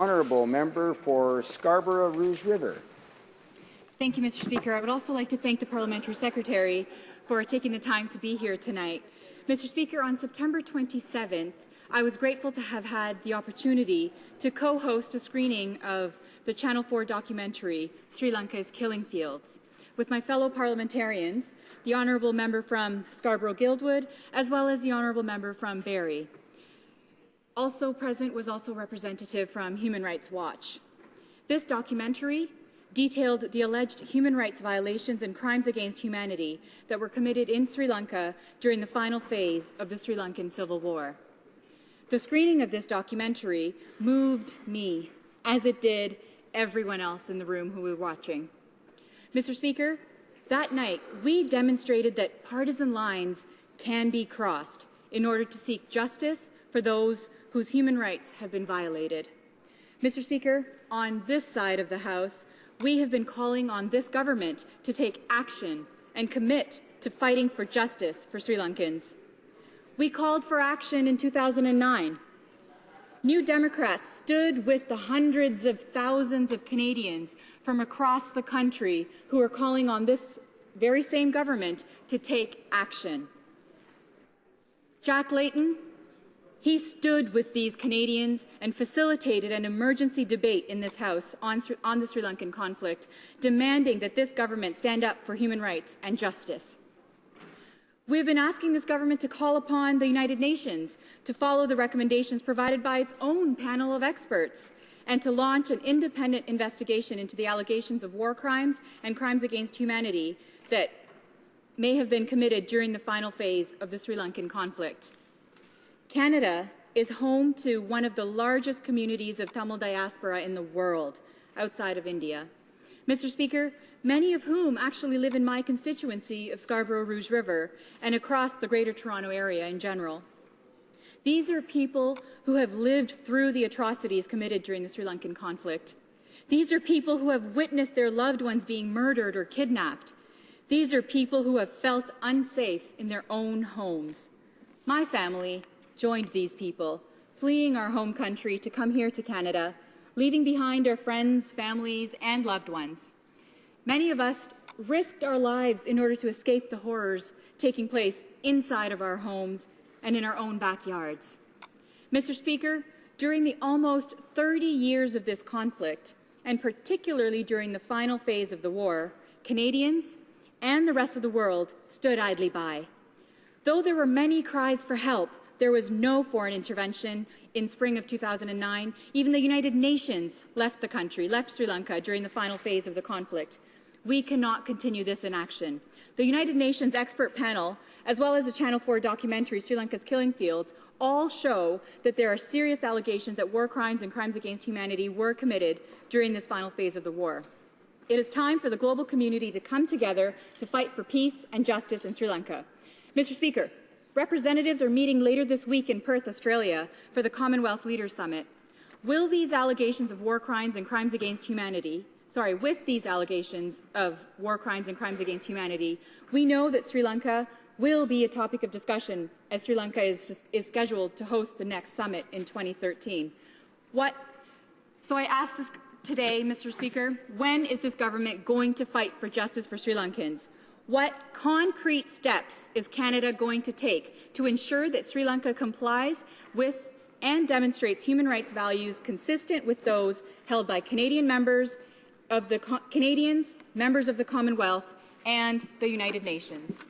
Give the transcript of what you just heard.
Honourable member for Scarborough Rouge River. Thank you, Mr. Speaker. I would also like to thank the Parliamentary Secretary for taking the time to be here tonight. Mr. Speaker, on September 27th, I was grateful to have had the opportunity to co-host a screening of the Channel 4 documentary, Sri Lanka's Killing Fields, with my fellow parliamentarians, the Honourable Member from Scarborough-Guildwood, as well as the Honourable Member from Barrie. Also present was also representative from Human Rights Watch. This documentary detailed the alleged human rights violations and crimes against humanity that were committed in Sri Lanka during the final phase of the Sri Lankan Civil War. The screening of this documentary moved me, as it did everyone else in the room who were watching. Mr. Speaker, that night we demonstrated that partisan lines can be crossed in order to seek justice for those whose human rights have been violated. Mr. Speaker, on this side of the House, we have been calling on this government to take action and commit to fighting for justice for Sri Lankans. We called for action in 2009. New Democrats stood with the hundreds of thousands of Canadians from across the country who are calling on this very same government to take action. Jack Layton, he stood with these Canadians and facilitated an emergency debate in this House on the Sri Lankan conflict, demanding that this government stand up for human rights and justice. We have been asking this government to call upon the United Nations to follow the recommendations provided by its own panel of experts and to launch an independent investigation into the allegations of war crimes and crimes against humanity that may have been committed during the final phase of the Sri Lankan conflict. Canada is home to one of the largest communities of Tamil diaspora in the world, outside of India. Mr. Speaker, many of whom actually live in my constituency of Scarborough Rouge River and across the Greater Toronto Area in general. These are people who have lived through the atrocities committed during the Sri Lankan conflict. These are people who have witnessed their loved ones being murdered or kidnapped. These are people who have felt unsafe in their own homes. My family joined these people, fleeing our home country to come here to Canada, leaving behind our friends, families, and loved ones. Many of us risked our lives in order to escape the horrors taking place inside of our homes and in our own backyards. Mr. Speaker, during the almost 30 years of this conflict, and particularly during the final phase of the war, Canadians and the rest of the world stood idly by. Though there were many cries for help, there was no foreign intervention in spring of 2009. Even the United Nations left the country, left Sri Lanka during the final phase of the conflict. We cannot continue this inaction. The United Nations expert panel, as well as the Channel 4 documentary, Sri Lanka's Killing Fields, all show that there are serious allegations that war crimes and crimes against humanity were committed during this final phase of the war. It is time for the global community to come together to fight for peace and justice in Sri Lanka. Mr. Speaker, representatives are meeting later this week in Perth, Australia, for the Commonwealth Leaders Summit. Will these allegations of war crimes and crimes against humanity, with these allegations of war crimes and crimes against humanity, we know that Sri Lanka will be a topic of discussion as Sri Lanka is scheduled to host the next summit in 2013. So I ask this today, Mr. Speaker, when is this government going to fight for justice for Sri Lankans? What concrete steps is Canada going to take to ensure that Sri Lanka complies with and demonstrates human rights values consistent with those held by Canadian members of the Canadians, members of the Commonwealth, and the United Nations?